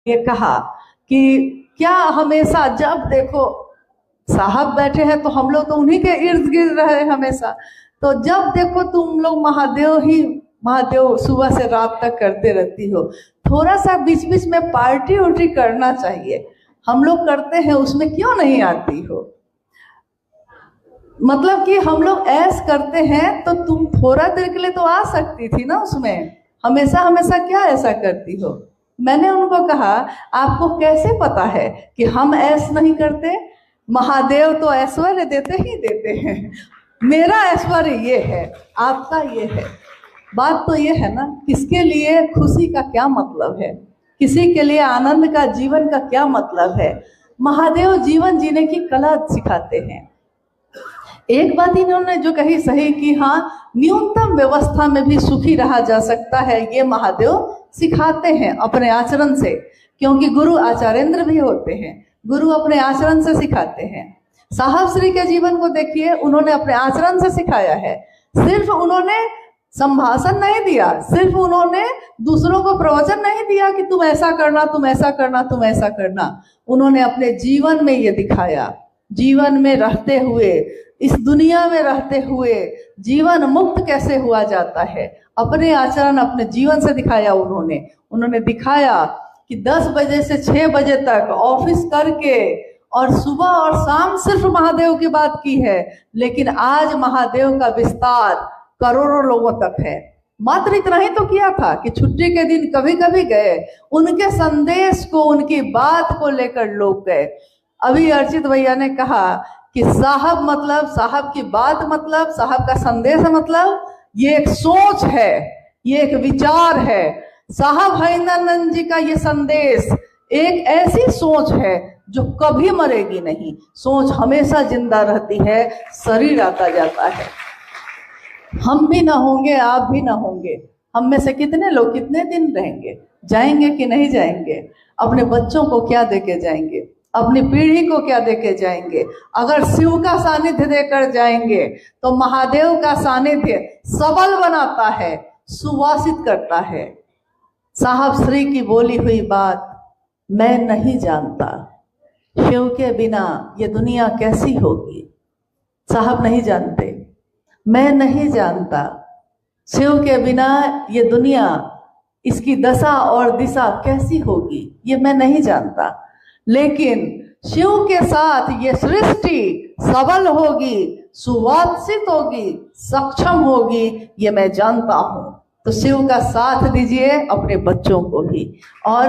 ये कहा कि क्या हमेशा जब देखो साहब बैठे हैं तो हम लोग तो उन्हीं के इर्द गिर्द रहे हमेशा, तो जब देखो तुम लोग महादेव सुबह से रात तक करते रहती हो, थोड़ा सा बीच बीच में पार्टी उर्टी करना चाहिए। हम लोग करते हैं, उसमें क्यों नहीं आती हो? मतलब कि हम लोग ऐस करते हैं तो तुम थोड़ा देर के लिए तो आ सकती थी ना उसमें, हमेशा हमेशा क्या ऐसा करती हो? मैंने उनको कहा आपको कैसे पता है कि हम ऐस नहीं करते? महादेव तो ऐश्वर्य देते ही देते हैं, मेरा ऐश्वर्य ये है, आपका ये है। बात तो ये है ना, किसके लिए खुशी का क्या मतलब है, किसी के लिए आनंद का जीवन का क्या मतलब है? महादेव जीवन जीने की कला सिखाते हैं। एक बात इन्होंने जो कही सही कि हाँ, न्यूनतम व्यवस्था में भी सुखी रहा जा सकता है, ये महादेव सिखाते हैं अपने आचरण से, क्योंकि गुरु आचार्येंद्र भी होते हैं, गुरु अपने आचरण से सिखाते हैं। साहब श्री के जीवन को देखिए, उन्होंने अपने आचरण से सिखाया है। सिर्फ उन्होंने संभाषण नहीं दिया, सिर्फ उन्होंने दूसरों को प्रवचन नहीं दिया कि तुम ऐसा करना, तुम ऐसा करना, तुम ऐसा करना। उन्होंने अपने जीवन में ये दिखाया, जीवन में रहते हुए, इस दुनिया में रहते हुए जीवन मुक्त कैसे हुआ जाता है, अपने आचरण अपने जीवन से दिखाया। उन्होंने दिखाया कि 10 बजे से 6 बजे तक ऑफिस करके और सुबह और शाम सिर्फ महादेव की बात की है, लेकिन आज महादेव का विस्तार करोड़ों लोगों तक है। मात्र इतना ही तो किया था कि छुट्टी के दिन कभी कभी गए, उनके संदेश को, उनकी बात को लेकर लोग गए। अभी अर्चित भैया ने कहा कि साहब मतलब, साहब की बात मतलब, साहब का संदेश मतलब ये एक सोच है, ये एक विचार है। साहब हरिनंदन जी का ये संदेश एक ऐसी सोच है जो कभी मरेगी नहीं, सोच हमेशा जिंदा रहती है, शरीर आता जाता है। हम भी ना होंगे, आप भी ना होंगे, हम में से कितने लोग कितने दिन रहेंगे, जाएंगे कि नहीं जाएंगे? अपने बच्चों को क्या देके जाएंगे, अपनी पीढ़ी को क्या देके जाएंगे? अगर शिव का सानिध्य देकर जाएंगे तो महादेव का सानिध्य सबल बनाता है, सुवासित करता है। साहब श्री की बोली हुई बात, मैं नहीं जानता शिव के बिना ये दुनिया कैसी होगी। साहब नहीं जानते, मैं नहीं जानता शिव के बिना ये दुनिया, इसकी दशा और दिशा कैसी होगी, ये मैं नहीं जानता। लेकिन शिव के साथ ये सृष्टि सबल होगी, सुवासित होगी, सक्षम होगी, ये मैं जानता हूं। तो शिव का साथ दीजिए अपने बच्चों को भी। और